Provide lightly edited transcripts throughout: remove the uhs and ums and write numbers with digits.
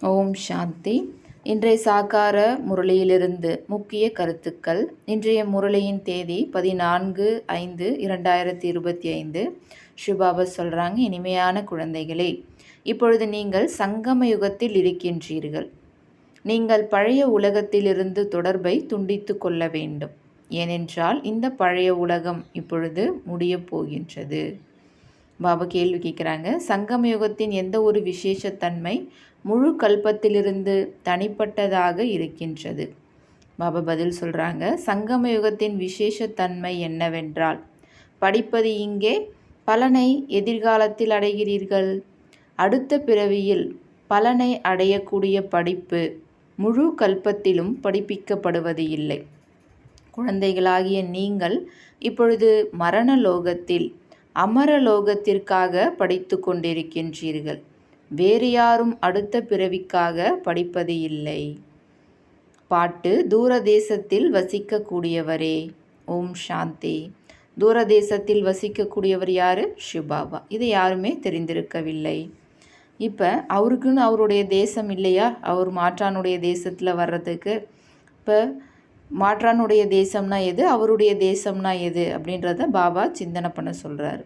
ஓம் சாந்தி. இன்றைய சாக்கார முரளியிலிருந்து முக்கிய கருத்துக்கள். இன்றைய முரளியின் தேதி 14/5/2025. ஷிபாபா சொல்கிறாங்க, இனிமையான குழந்தைகளே, இப்பொழுது நீங்கள் சங்கம யுகத்தில் இருக்கின்றீர்கள். நீங்கள் பழைய உலகத்திலிருந்து தொடர்பை துண்டித்து கொள்ள வேண்டும். ஏனென்றால் இந்த பழைய உலகம் இப்பொழுது முடியப் போகின்றது. பாபா கேள்வி கேட்குறாங்க, சங்கம யுகத்தின் எந்த ஒரு விசேஷத்தன்மை முழு கல்பத்திலிருந்து தனிப்பட்டதாக இருக்கின்றது? பாபா பதில் சொல்கிறாங்க, சங்கம யுகத்தின் விசேஷத்தன்மை என்னவென்றால், படிப்பது இங்கே, பலனை எதிர்காலத்தில் அடைகிறீர்கள். அடுத்த பிறவியில் பலனை அடையக்கூடிய படிப்பு முழு கல்பத்திலும் படிப்பிக்கப்படுவது இல்லை. குழந்தைகளாகிய நீங்கள் இப்பொழுது மரண லோகத்தில் அமரலோகத்திற்காக படித்து கொண்டிருக்கின்றீர்கள். வேறு யாரும் அடுத்த பிறவிக்காக படிப்பது இல்லை. பாட்டு. தூரதேசத்தில் வசிக்கக்கூடியவரே, ஓம் சாந்தி. தூரதேசத்தில் வசிக்கக்கூடியவர் யார்? ஷிபாபா. இதை யாருமே தெரிந்திருக்கவில்லை. இப்போ அவருக்குன்னு அவருடைய தேசம் இல்லையா? அவர் மாற்றானுடைய தேசத்தில் வர்றதுக்கு. இப்போ மாற்றானுடைய தேசம்னா எது, அவருடைய தேசம்னா எது அப்படின்றத பாபா சிந்தனை பண்ண சொல்கிறார்.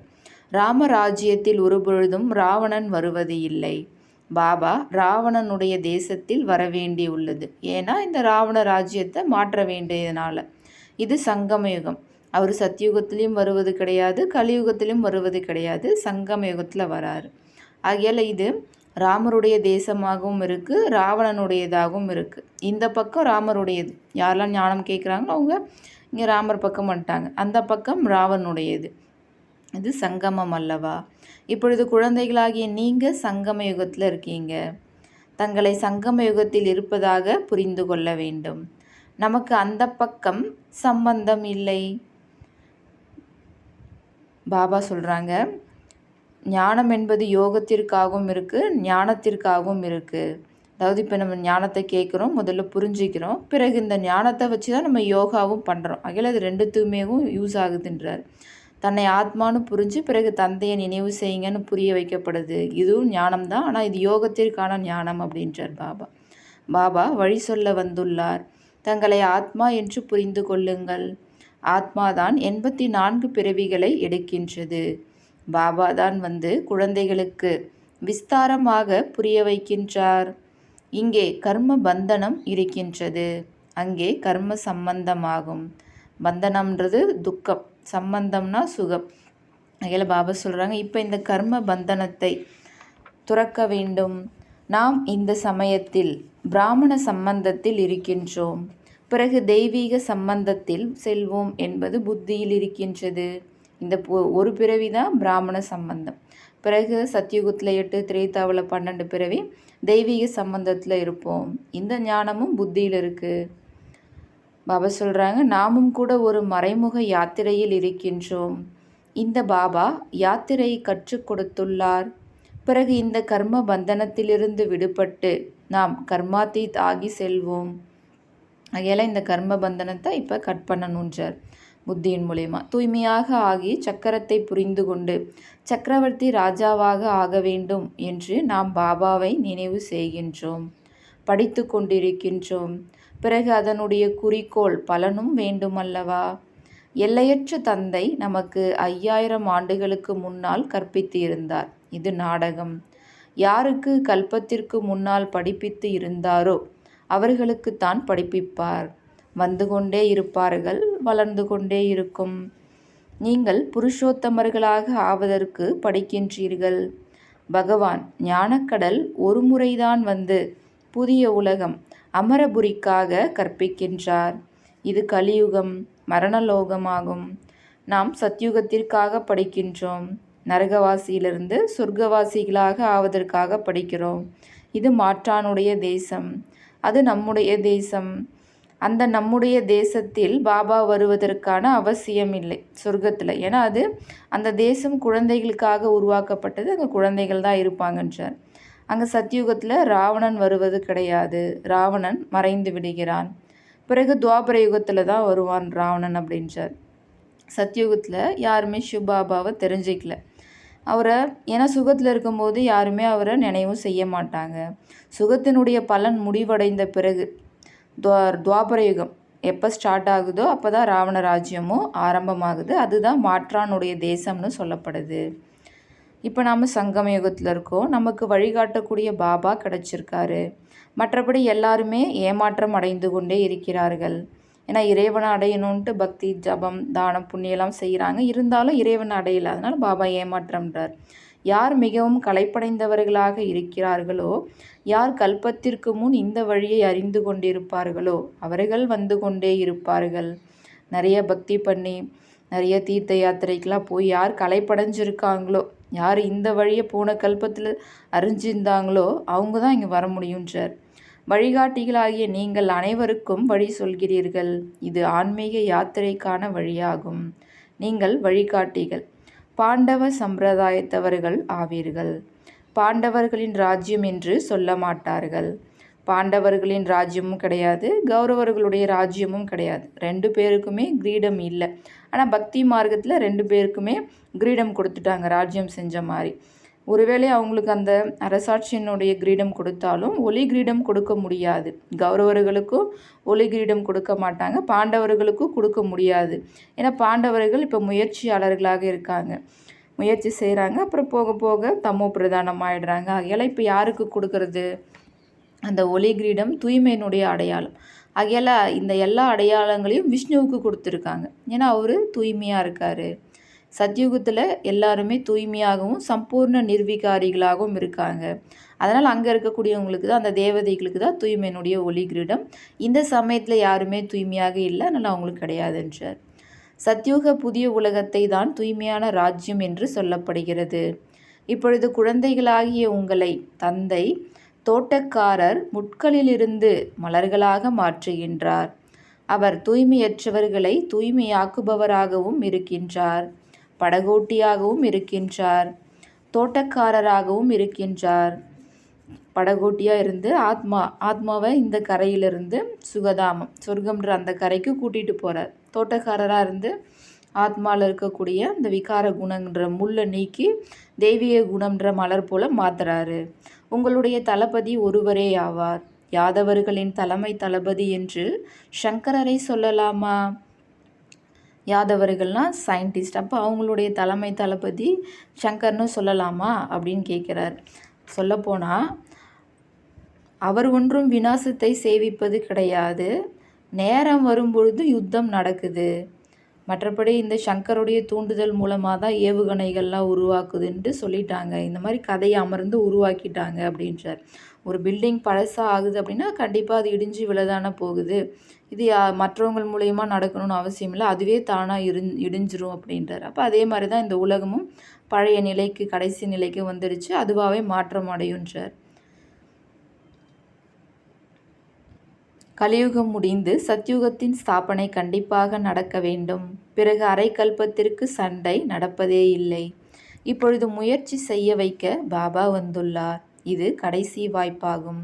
ராமராஜ்யத்தில் ஒருபொழுதும் ராவணன் வருவது இல்லை. பாபா ராவணனுடைய தேசத்தில் வர வேண்டியுள்ளது. ஏன்னா இந்த ராவண ராஜ்யத்தை மாற்ற வேண்டியதுனால. இது சங்கமயுகம். அவர் சத்தியுகத்திலையும் வருவது கிடையாது, கலியுகத்திலையும் வருவது கிடையாது, சங்கமயுகத்தில் வராரு. ஆகையால் இது ராமருடைய தேசமாகவும் இருக்குது, ராவணனுடையதாகவும் இருக்குது. இந்த பக்கம் ராமருடையது. யாரெல்லாம் ஞானம் கேட்குறாங்களோ அவங்க இங்கே ராமர் பக்கம் வந்துட்டாங்க. அந்த பக்கம் ராவனுடையது. இது சங்கமம் அல்லவா? இப்பொழுது குழந்தைகளாகிய நீங்கள் சங்கம யுகத்தில் இருக்கீங்க. தங்களை சங்கம யுகத்தில் இருப்பதாக புரிந்து கொள்ள வேண்டும். நமக்கு அந்த பக்கம் சம்பந்தம் இல்லை. பாபா சொல்கிறாங்க, ஞானம் என்பது யோகத்திற்காகவும் இருக்குது, ஞானத்திற்காகவும் இருக்குது. அதாவது இப்போ நம்ம ஞானத்தை கேட்குறோம், முதல்ல புரிஞ்சிக்கிறோம், பிறகு இந்த ஞானத்தை வச்சு தான் நம்ம யோகாவும் பண்ணுறோம். அதில் அது ரெண்டுத்துக்குமேவும் யூஸ் ஆகுதுன்றார். தன்னை ஆத்மானு புரிஞ்சு பிறகு தந்தையை நினைவு செய்யுங்கன்னு புரிய வைக்கப்படுது. இதுவும் ஞானம்தான், ஆனால் இது யோகத்திற்கான ஞானம் அப்படின்றார் பாபா. பாபா வழி சொல்ல வந்துள்ளார். தங்களை ஆத்மா என்று புரிந்து கொள்ளுங்கள். ஆத்மாதான் 84 பிறவிகளை எடுக்கின்றது. பாபா தான் வந்து குழந்தைகளுக்கு விஸ்தாரமாக புரிய வைக்கின்றார். இங்கே கர்ம பந்தனம் இருக்கின்றது, அங்கே கர்ம சம்பந்தமாகும். பந்தனம்ன்றது துக்கம், சம்பந்தம்னா சுகம். அதில் பாபா சொல்கிறாங்க, இப்போ இந்த கர்ம பந்தனத்தை துறக்க வேண்டும். நாம் இந்த சமயத்தில் பிராமண சம்பந்தத்தில் இருக்கின்றோம், பிறகு தெய்வீக சம்பந்தத்தில் செல்வோம் என்பது புத்தியில் இருக்கின்றது. இந்த ஒரு பிறவி தான் பிராமண சம்பந்தம். பிறகு சத்தியுகத்தில் 8, திரேதாவில் 12 பிறவி தெய்வீக சம்பந்தத்தில் இருப்போம். இந்த ஞானமும் புத்தியில் இருக்குது. பாபா சொல்கிறாங்க, நாமும் கூட ஒரு மறைமுக யாத்திரையில் இருக்கின்றோம். இந்த பாபா யாத்திரை கற்றுக் கொடுத்துள்ளார். பிறகு இந்த கர்ம பந்தனத்திலிருந்து விடுபட்டு நாம் கர்மாத்தீத் ஆகி செல்வோம். ஆகையால் இந்த கர்ம பந்தனத்தை இப்போ கட் பண்ணணுன்றார். புத்தியின் மூலயமா தூய்மையாக ஆகி சக்கரத்தை புரிந்து கொண்டு சக்கரவர்த்தி ராஜாவாக ஆக வேண்டும் என்று நாம் பாபாவை நினைவு செய்கின்றோம், படித்து கொண்டிருக்கின்றோம். பிறகு அதனுடைய குறிக்கோள் பலனும் வேண்டுமல்லவா? எல்லையற்ற தந்தை நமக்கு 5000 ஆண்டுகளுக்கு முன்னால் கற்பித்து இருந்தார். இது நாடகம். யாருக்கு கல்பத்திற்கு முன்னால் படிப்பித்து இருந்தாரோ அவர்களுக்குத்தான் படிப்பிப்பார். வந்து கொண்டே இருப்பார்கள், வளர்ந்து கொண்டே இருக்கும். நீங்கள் புருஷோத்தமர்களாக ஆவதற்கு படிக்கின்றீர்கள். பகவான் ஞானக்கடல் ஒரு முறைதான் வந்து புதிய உலகம் அமரபுரிக்காக கற்பிக்கின்றார். இது கலியுகம், மரணலோகமாகும். நாம் சத்யுகத்திற்காக படிக்கின்றோம். நரகவாசியிலிருந்து சொர்க்கவாசிகளாக ஆவதற்காக படிக்கிறோம். இது மாற்றானுடைய தேசம், அது நம்முடைய தேசம். அந்த நம்முடைய தேசத்தில் பாபா வருவதற்கான அவசியம் இல்லை சொர்க்கத்தில். ஏன்னா அது அந்த தேசம் குழந்தைகளுக்காக உருவாக்கப்பட்டது, அங்கே குழந்தைகள் தான் இருப்பாங்கன்றார். அங்கே சத்தியுகத்தில் ராவணன் வருவது கிடையாது, ராவணன் மறைந்து விடுகிறான். பிறகு துவாபர யுகத்தில் தான் வருவான் ராவணன் அப்படின்றார். சத்தியுகத்தில் யாருமே சிவபாபாவை தெரிஞ்சிக்கல. அவரை ஏன்னா சுகத்தில் இருக்கும்போது யாருமே அவரை நினைவும் செய்ய மாட்டாங்க. சுகத்தினுடைய பலன் முடிவடைந்த பிறகு துவாபர யுகம் எப்போ ஸ்டார்ட் ஆகுதோ அப்போ தான் ராவண ராஜ்யமும் ஆரம்பமாகுது. அதுதான் மாற்றானுடைய தேசம்னு சொல்லப்படுது. இப்போ நாம் சங்கம யுகத்தில் இருக்கோம். நமக்கு வழிகாட்டக்கூடிய பாபா கிடச்சிருக்காரு. மற்றபடி எல்லாருமே ஏமாற்றம் அடைந்து கொண்டே இருக்கிறார்கள். ஏன்னா இறைவனை அடையணுன்ட்டு பக்தி ஜபம் தானம் புண்ணியெல்லாம் செய்கிறாங்க, இருந்தாலும் இறைவனை அடையலை. அதனால் பாபா ஏமாற்றம்ன்றார். யார் மிகவும் களைப்படைந்தவர்களாக இருக்கிறார்களோ, யார் கல்பத்திற்கு முன் இந்த வழியை அறிந்து கொண்டிருப்பார்களோ அவர்கள் வந்து கொண்டே இருப்பார்கள். நிறைய பக்தி பண்ணி நிறைய தீர்த்த யாத்திரைக்கெலாம் போய் யார் களைப்படைஞ்சிருக்காங்களோ, யார் இந்த வழியை போன கல்பத்தில் அறிஞ்சிருந்தாங்களோ அவங்க தான் இங்கே வர முடியுன்றார். வழிகாட்டிகளாகிய நீங்கள் அனைவருக்கும் வழி சொல்கிறீர்கள். இது ஆன்மீக யாத்திரைக்கான வழியாகும். நீங்கள் வழிகாட்டிகள். பாண்டவ சம்பிரதாயத்தவர்கள் ஆவீர்கள். பாண்டவர்களின் ராஜ்யம் என்று சொல்ல மாட்டார்கள். பாண்டவர்களின் ராஜ்யமும் கிடையாது, கௌரவர்களுடைய ராஜ்யமும் கிடையாது. 2 பேருக்குமே கிரீடம் இல்லை. ஆனால் பக்தி மார்க்கத்தில் 2 பேருக்குமே கிரீடம் கொடுத்துட்டாங்க, ராஜ்யம் செஞ்ச மாதிரி. ஒருவேளை அவங்களுக்கு அந்த அரசாட்சியினுடைய கிரீடம் கொடுத்தாலும் ஒளி கிரீடம் கொடுக்க முடியாது. கௌரவர்களுக்கும் ஒளி கிரீடம் கொடுக்க மாட்டாங்க, பாண்டவர்களுக்கும் கொடுக்க முடியாது. ஏன்னா பாண்டவர்கள் இப்போ முயற்சியாளர்களாக இருக்காங்க, முயற்சி செய்கிறாங்க. அப்புறம் போக போக தமோ பிரதானம் ஆகிடுறாங்க. ஆகையால் இப்போ யாருக்கு கொடுக்கறது? அந்த ஒளி கிரீடம் தூய்மையினுடைய அடையாளம். ஆகையால் இந்த எல்லா அடையாளங்களையும் விஷ்ணுவுக்கு கொடுத்துருக்காங்க. ஏன்னா அவர் தூய்மையாக இருக்கார். சத்யுகத்தில் எல்லாருமே தூய்மையாகவும் சம்பூர்ண நிர்விகாரிகளாகவும் இருக்காங்க. அதனால் அங்கே இருக்கக்கூடியவங்களுக்கு தான், அந்த தேவதைகளுக்கு தான் தூய்மையினுடைய ஒளி கிரீடம். இந்த சமயத்தில் யாருமே தூய்மையாக இல்லை, அதனால் அவங்களுக்கு கிடையாதுன்றார். சத்யுக புதிய உலகத்தை தான் தூய்மையான ராஜ்யம் என்று சொல்லப்படுகிறது. இப்பொழுது குழந்தைகளாகிய உங்களை தந்தை தோட்டக்காரர் முட்களிலிருந்து மலர்களாக மாற்றுகின்றார். அவர் தூய்மையற்றவர்களை தூய்மையாக்குபவராகவும் இருக்கின்றார், படகோட்டியாகவும் இருக்கின்றார், தோட்டக்காரராகவும் இருக்கின்றார். படகோட்டியாக இருந்து ஆத்மாவை இந்த கரையிலிருந்து சுகதாமம் சொர்க்கம்ன்ற அந்த கரைக்கு கூட்டிகிட்டு போகிறார். தோட்டக்காரராக இருந்து ஆத்மாவில் இருக்கக்கூடிய இந்த விகார குணன்ற முள்ளை நீக்கி தெய்வீக குணம்ன்ற மலர் போல மாத்துறாரு. உங்களுடைய தளபதி ஒருவரே ஆவார். யாதவர்களின் தலைமை தளபதி என்று சங்கரரை சொல்லலாமா? யாதவர்கள்லாம் சயின்டிஸ்ட், அப்போ அவங்களுடைய தலைமை தளபதி சங்கர்னு சொல்லலாமா அப்படின்னு கேட்குறார். சொல்லப்போனால் அவர் ஒன்றும் விநாசத்தை சேவிப்பது கிடையாது. நேரம் வரும்பொழுது யுத்தம் நடக்குது. மற்றபடி இந்த சங்கருடைய தூண்டுதல் மூலமாக தான் ஏவுகணைகள்லாம் உருவாக்குதுன்ட்டு சொல்லிட்டாங்க. இந்த மாதிரி கதையை அமர்ந்து உருவாக்கிட்டாங்க அப்படின்றார். ஒரு பில்டிங் பழசாக ஆகுது அப்படின்னா கண்டிப்பாக அது இடிஞ்சு விழதானே போகுது. இது மற்றவங்க மூலயமா நடக்கணும்னு அவசியம் இல்லை, அதுவே தானாக இடிஞ்சிரும் அப்படின்றார். அப்போ அதே மாதிரி தான் இந்த உலகமும் பழைய நிலைக்கு கடைசி நிலைக்கு வந்துடுச்சு, அதுவாகவே மாற்றம் அடையுன்றார். கலியுகம் முடிந்து சத்யுகத்தின் ஸ்தாபனை கண்டிப்பாக நடக்க வேண்டும். பிறகு அரைக்கல்பத்திற்கு சண்டை நடப்பதே இல்லை. இப்பொழுது முயற்சி செய்ய வைக்க பாபா வந்துள்ளார். இது கடைசி வாய்ப்பாகும்.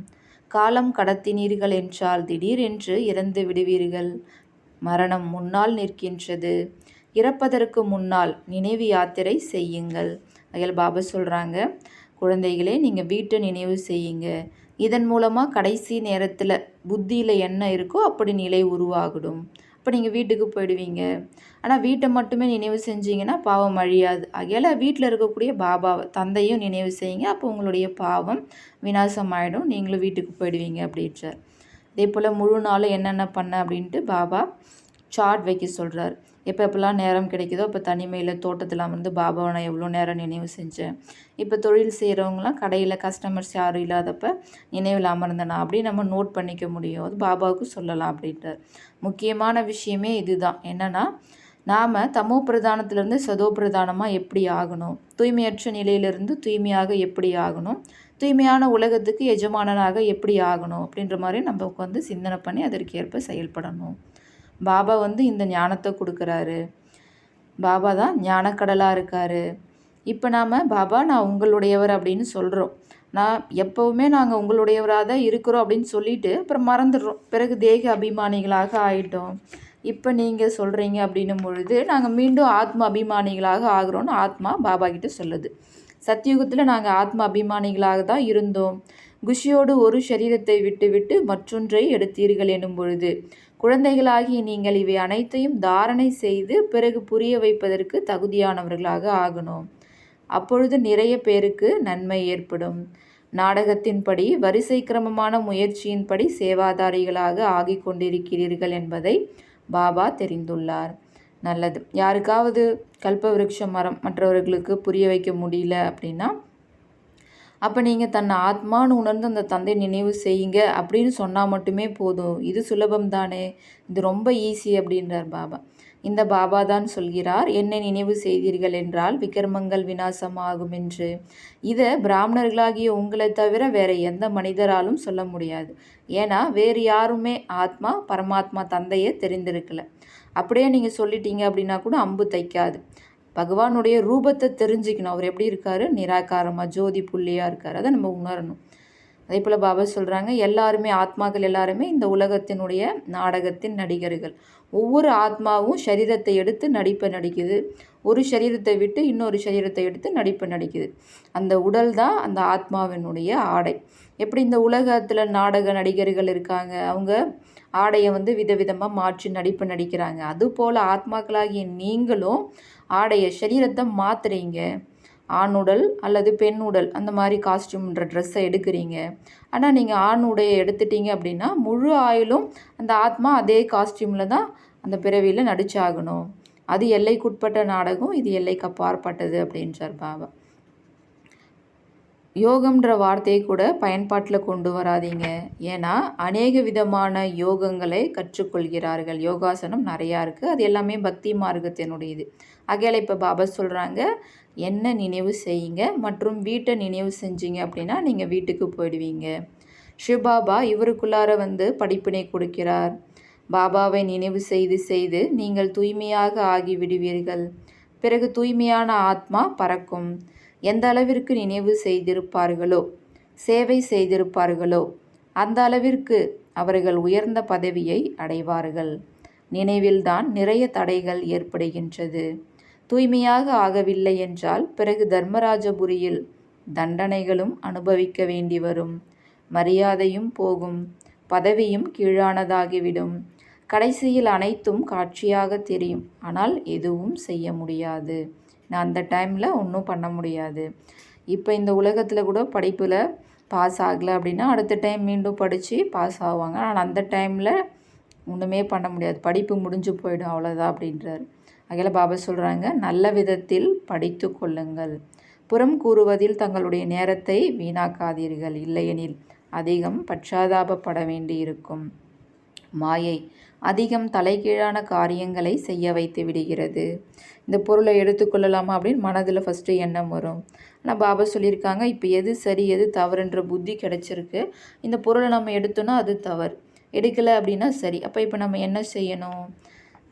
காலம் கடத்தினீர்கள் என்றால் திடீரென்று இறந்து விடுவீர்கள். மரணம் முன்னால் நிற்கின்றது. இறப்பதற்கு முன்னால் நினைவு யாத்திரை செய்யுங்கள். அதில் பாபா சொல்கிறாங்க, குழந்தைகளே நீங்கள் வீட்டை நினைவு செய்யுங்க. இதன் மூலமாக கடைசி நேரத்தில் புத்தியில் என்ன இருக்கோ அப்படி நிலை உருவாகிடும். அப்போ நீங்கள் வீட்டுக்கு போயிடுவீங்க. ஆனால் வீட்டை மட்டுமே நினைவு செஞ்சீங்கன்னா பாவம் அழியாது. ஆகையால் வீட்டில் இருக்கக்கூடிய பாபாவை தந்தையும் நினைவு செய்யுங்க. அப்போ உங்களுடைய பாவம் விநாசம் ஆகிடும், நீங்களும் வீட்டுக்கு போயிடுவீங்க அப்படின்றார். அதே போல் முழு நாளும் என்னென்ன பண்ண அப்படின்ட்டு பாபா சார்ட் வைக்க சொல்கிறார். எப்போல்லாம் நேரம் கிடைக்குதோ அப்போ தனிமையில் தோட்டத்தில் அமர்ந்து பாபாவை நான் எவ்வளோ நேரம் நினைவு செஞ்சேன். இப்போ தொழில் செய்கிறவங்களாம் கடையில் கஸ்டமர்ஸ் யாரும் இல்லாதப்ப நினைவில் அமர்ந்தனா அப்படி நம்ம நோட் பண்ணிக்க முடியும். அது பாபாவுக்கு சொல்லலாம் அப்படின்றார். முக்கியமான விஷயமே இதுதான். என்னென்னா நாம் தமோ பிரதானத்திலேருந்து சதோ பிரதானமாக எப்படி ஆகணும், தூய்மையற்ற நிலையிலிருந்து தூய்மையாக எப்படி ஆகணும், தூய்மையான உலகத்துக்கு எஜமானனாக எப்படி ஆகணும் அப்படின்ற மாதிரி நம்ம உட்காந்து சிந்தனை பண்ணி அதற்கேற்ப செயல்படணும். பாபா இந்த ஞானத்தை கொடுக்குறாரு. பாபா தான் ஞானக்கடலாக இருக்கார். இப்போ நாம் பாபா நான் உங்களுடையவர் அப்படின்னு சொல்கிறோம். நான் எப்போவுமே நாங்கள் உங்களுடையவராக தான் இருக்கிறோம் அப்படின்னு சொல்லிட்டு அப்புறம் மறந்துடுறோம். பிறகு தேக அபிமானிகளாக ஆகிட்டோம். இப்போ நீங்கள் சொல்கிறீங்க அப்படின்னும் பொழுது நாங்கள் மீண்டும் ஆத்ம அபிமானிகளாக ஆகிறோன்னு ஆத்மா பாபா கிட்ட சொல்லுது. சத்தியுகத்தில் நாங்கள் ஆத்ம அபிமானிகளாக தான் இருந்தோம். குஷியோடு ஒரு சரீரத்தை விட்டுவிட்டு மற்றொன்றை எடுத்தீர்கள் எனும் பொழுது குழந்தைகளாகிய நீங்கள் இவை அனைத்தையும் தாரணை செய்து பிறகு புரிய வைப்பதற்கு தகுதியானவர்களாக ஆகணும். அப்பொழுது நிறைய பேருக்கு நன்மை ஏற்படும். நாடகத்தின்படி வரிசை கிரமமான முயற்சியின்படி சேவாதாரிகளாக ஆகிக் கொண்டிருக்கிறீர்கள் என்பதை பாபா தெரிந்துள்ளார். நல்லது. யாருக்காவது கல்பவிருட்ச மரம் மற்றவர்களுக்கு புரிய வைக்க முடியல அப்படின்னா, அப்போ நீங்கள் தன்னை ஆத்மான்னு உணர்ந்து அந்த தந்தை நினைவு செய்யுங்க அப்படின்னு சொன்னால் மட்டுமே போதும். இது சுலபம் தானே, இது ரொம்ப ஈஸி அப்படின்றார் பாபா. இந்த பாபா தான் சொல்கிறார், என்னை நினைவு செய்தீர்கள் என்றால் விக்ரமங்கள் விநாசமாகும் என்று. இதை பிராமணர்களாகிய உங்களை தவிர வேறு எந்த மனிதராலும் சொல்ல முடியாது. ஏன்னா வேறு யாருமே ஆத்மா பரமாத்மா தந்தையை தெரிந்திருக்கல. அப்படியே நீங்கள் சொல்லிட்டீங்க அப்படின்னா கூட அம்பு தைக்காது. பகவானுடைய ரூபத்தை தெரிஞ்சுக்கணும். அவர் எப்படி இருக்கார், நிராகாரமாக ஜோதி புள்ளியாக இருக்கார். அதை நம்ம உணரணும். அதே போல் பாபா சொல்கிறாங்க, எல்லாருமே ஆத்மாக்கள் எல்லாருமே இந்த உலகத்தினுடைய நாடகத்தின் நடிகர்கள். ஒவ்வொரு ஆத்மாவும் சரீரத்தை எடுத்து நடிப்பை நடிக்குது. ஒரு சரீரத்தை விட்டு இன்னொரு சரீரத்தை எடுத்து நடிப்பை நடிக்குது. அந்த உடல் தான் அந்த ஆத்மாவினுடைய ஆடை. எப்படி இந்த உலகத்தில் நாடக நடிகர்கள் இருக்காங்க, அவங்க ஆடையை விதவிதமாக மாற்றி நடிப்பு நடிக்கிறாங்க. அதுபோல் ஆத்மாக்களாகிய நீங்களும் ஆடையை சரீரத்தை மாற்றுறீங்க. ஆண் உடல் அல்லது பெண் உடல் அந்த மாதிரி காஸ்டியூம்ன்ற ட்ரெஸ்ஸை எடுக்கிறீங்க. ஆனால் நீங்கள் ஆண் உடையை எடுத்துட்டீங்க அப்படின்னா முழு ஆயுளும் அந்த ஆத்மா அதே காஸ்டியூமில் தான் அந்த பிறவியில் நடிச்சாகணும். அது எல்லைக்குட்பட்ட நாடகம், இது எல்லைக்கு அப்பாற்பட்டது அப்படின்றார் பாபா. யோகம்ன்ற வார்த்தையை கூட பயன்பாட்டில் கொண்டு வராதீங்க. ஏன்னா அநேக விதமான யோகங்களை கற்றுக்கொள்கிறார்கள். யோகாசனம் நிறையா இருக்குது. அது எல்லாமே பக்தி மார்க்கத்தினுடையது. ஆகையால் இப்போ பாபா சொல்கிறாங்க, என்ன நினைவு செய்யுங்க மற்றும் வீட்டை நினைவு செஞ்சீங்க அப்படின்னா நீங்கள் வீட்டுக்கு போயிடுவீங்க. சிவபாபா இவருக்குள்ளார படிப்பினை கொடுக்கிறார். பாபாவை நினைவு செய்து செய்து நீங்கள் தூய்மையாக ஆகி விடுவீர்கள். பிறகு தூய்மையான ஆத்மா பறக்கும். எந்த அளவிற்கு நினைவு செய்திருப்பார்களோ, சேவை செய்திருப்பார்களோ அந்த அளவிற்கு அவர்கள் உயர்ந்த பதவியை அடைவார்கள். நினைவில்தான் நிறைய தடைகள் ஏற்படுகின்றது. தூய்மையாக ஆகவில்லை என்றால் பிறகு தர்மராஜபுரியில் தண்டனைகளும் அனுபவிக்க வேண்டி வரும். மரியாதையும் போகும், பதவியும் கீழானதாகிவிடும். கடைசியில் அனைத்தும் காட்சியாக தெரியும், ஆனால் எதுவும் செய்ய முடியாது. நான் அந்த டைமில் ஒன்றும் பண்ண முடியாது. இப்போ இந்த உலகத்தில் கூட படிப்பில் பாஸ் ஆகலை அப்படின்னா அடுத்த டைம் மீண்டும் படித்து பாஸ் ஆவாங்க. ஆனால் அந்த டைமில் ஒன்றுமே பண்ண முடியாது, படிப்பு முடிஞ்சு போயிடும், அவ்வளோதான் அப்படின்றார். அதில் பாபா சொல்கிறாங்க, நல்ல விதத்தில் படித்து கொள்ளுங்கள். புறம் கூறுவதில் தங்களுடைய நேரத்தை வீணாக்காதீர்கள், இல்லையெனில் அதிகம் பச்சாதாபப்பட வேண்டி இருக்கும். மாயை அதிகம் தலைகீழான காரியங்களை செய்ய வைத்து விடுகிறது. இந்த பொருளை எடுத்துக்கொள்ளலாமா அப்படின்னு மனதில் ஃபஸ்ட்டு எண்ணம் வரும். ஆனால் பாபா சொல்லியிருக்காங்க, இப்போ எது சரி எது தவறுன்ற புத்தி கிடச்சிருக்கு. இந்த பொருளை நம்ம எடுத்தோன்னா அது தவறு, எடுக்கலை அப்படின்னா சரி. அப்போ இப்போ நம்ம என்ன செய்யணும்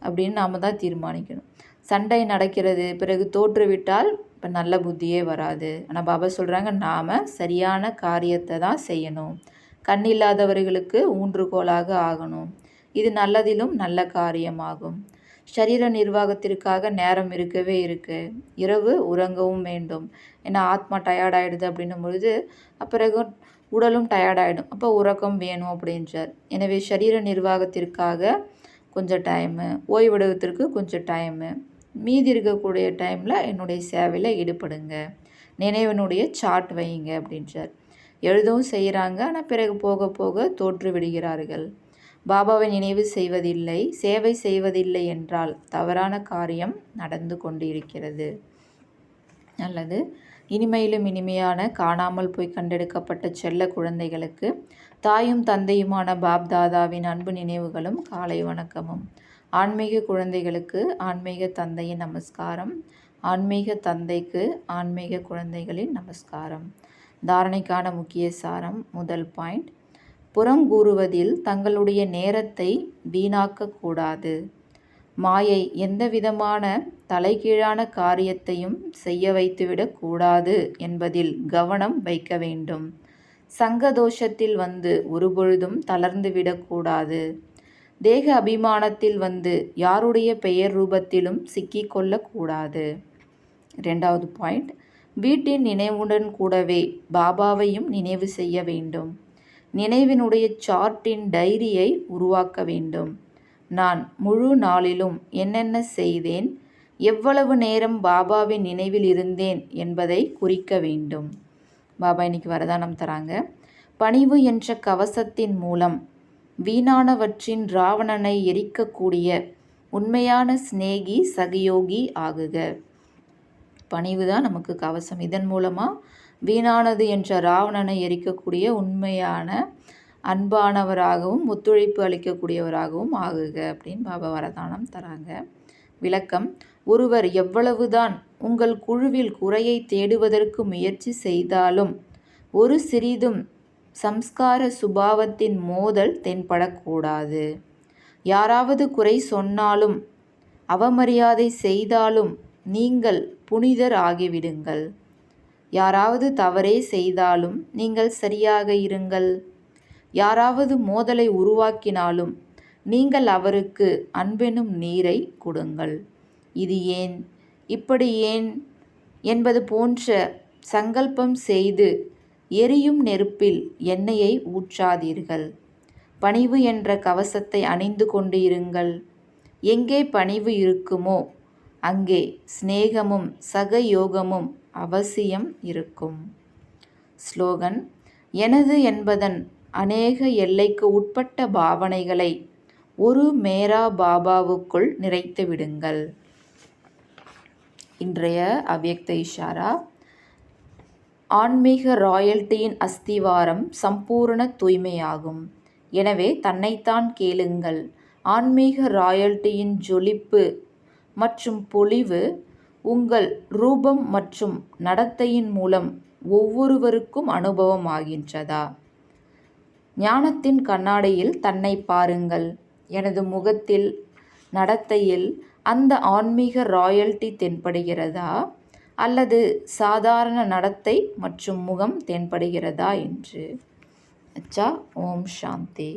அப்படின்னு நாம் தான் தீர்மானிக்கணும். சண்டை நடக்கிறது, பிறகு தோற்றுவிட்டால் இப்போ நல்ல புத்தியே வராது. ஆனால் பாபா சொல்கிறாங்க, நாம் சரியான காரியத்தை தான் செய்யணும். கண்ணில்லாதவர்களுக்கு ஊன்றுகோலாக ஆகணும். இது நல்லதிலும் நல்ல காரியமாகும். சரீர நிர்வாகத்திற்காக நேரம் இருக்கவே இருக்குது. இரவு உறங்கவும் வேண்டும். ஏன்னா ஆத்மா டயர்டாயிடுது அப்படின்னும் பொழுது பிறகு உடலும் டயர்டாயிடும். அப்போ உறக்கம் வேணும் அப்படின்றார். எனவே சரீர நிர்வாகத்திற்காக கொஞ்சம் டைமு, ஓய்வெடுவதற்கு கொஞ்சம் டைமு, மீதி இருக்கக்கூடிய டைமில் என்னுடைய சேவையில் ஈடுபடுங்க. நினைவனுடைய சார்ட் வைங்க அப்படின்றார். எழுதவும் செய்கிறாங்க, ஆனால் பிறகு போக போக தோற்று விடுகிறார்கள். பாபாவை நினைவு செய்வதில்லை, சேவை செய்வதில்லை என்றால் தவறான காரியம் நடந்து கொண்டிருக்கிறது. நல்லது. இனிமையிலும் இனிமையான காணாமல் போய் கண்டெடுக்கப்பட்ட செல்ல குழந்தைகளுக்கு தாயும் தந்தையுமான பாப் தாதாவின் அன்பு நினைவுகளும் காலை வணக்கமும். ஆன்மீக குழந்தைகளுக்கு ஆன்மீக தந்தையின் நமஸ்காரம். ஆன்மீக தந்தைக்கு ஆன்மீக குழந்தைகளின் நமஸ்காரம். தாரணைக்கான முக்கிய சாரம். முதல் பாயிண்ட், புறங்கூறுவதில் தங்களுடைய நேரத்தை வீணாக்கக்கூடாது. மாயை எந்த விதமான தலைகீழான காரியத்தையும் செய்ய வைத்துவிடக்கூடாது என்பதில் கவனம் வைக்க வேண்டும். சங்கதோஷத்தில் ஒருபொழுதும் தளர்ந்துவிடக்கூடாது. தேக அபிமானத்தில் யாருடைய பெயர் ரூபத்திலும் சிக்கிக்கொள்ளக்கூடாது. 2வது பாயிண்ட், வீட்டின் நினைவுடன் கூடவே பாபாவையும் நினைவு செய்ய வேண்டும். நினைவினுடைய சார்ட்டின் டைரியை உருவாக்க வேண்டும். நான் முழு நாளிலும் என்னென்ன செய்தேன், எவ்வளவு நேரம் பாபாவின் நினைவில் இருந்தேன் என்பதை குறிக்க வேண்டும். பாபா இன்னைக்கு வரதானம் தராங்க. பணிவு என்ற கவசத்தின் மூலம் வீணானவற்றின் ராவணனை எரிக்கக்கூடிய உண்மையான சிநேகி சகயோகி ஆகுக. பணிவு தான் நமக்கு கவசம். இதன் மூலமாக வீணானது என்ற ராவணனை எரிக்கக்கூடிய உண்மையான அன்பானவராகவும் ஒத்துழைப்பு அளிக்கக்கூடியவராகவும் ஆகுக அப்படின்னு பாபா வரதானம் தராங்க. விளக்கம்: ஒருவர் எவ்வளவுதான் உங்கள் குழுவில் குறையை தேடுவதற்கு முயற்சி செய்தாலும் ஒரு சிறிதும் சம்ஸ்கார சுபாவத்தின் மோதல் தென்படக்கூடாது. யாராவது குறை சொன்னாலும் அவமரியாதை செய்தாலும் நீங்கள் புனிதர் ஆகிவிடுங்கள். யாராவது தவறே செய்தாலும் நீங்கள் சரியாக இருங்கள். யாராவது மோதலை உருவாக்கினாலும் நீங்கள் அவருக்கு அன்பெனும் நீரை கொடுங்கள். இது ஏன், இப்படி ஏன் என்பது போன்ற சங்கல்பம் செய்து எரியும் நெருப்பில் எண்ணெயை ஊற்றாதீர்கள். பணிவு என்ற கவசத்தை அணிந்து கொண்டு இருங்கள். எங்கே பணிவு இருக்குமோ அங்கே சிநேகமும் சகயோகமும் அவசியம் இருக்கும். ஸ்லோகன்: எனது என்பதன் அநேக எல்லைக்கு உட்பட்ட பாவனைகளை ஒரு மேரா பாபாவுக்குள் நிறைத்து விடுங்கள். இன்றைய அவ்யக்த இஷாரா: ஆன்மீக ராயல்ட்டியின் அஸ்திவாரம் சம்பூர்ண தூய்மையாகும். எனவே தன்னைத்தான் கேளுங்கள். ஆன்மீக ராயல்ட்டியின் ஜொலிப்பு மற்றும் பொலிவு உங்கள் ரூபம் மற்றும் நடத்தையின் மூலம் ஒவ்வொருவருக்கும் அனுபவமாகின்றதா? ஞானத்தின் கண்ணாடியில் தன்னை பாருங்கள். எனது முகத்தில், நடத்தையில் அந்த ஆன்மீக ராயல்ட்டி தென்படுகிறதா அல்லது சாதாரண நடத்தை மற்றும் முகம் தென்படுகிறதா என்று. அச்சா. ஓம் சாந்தி.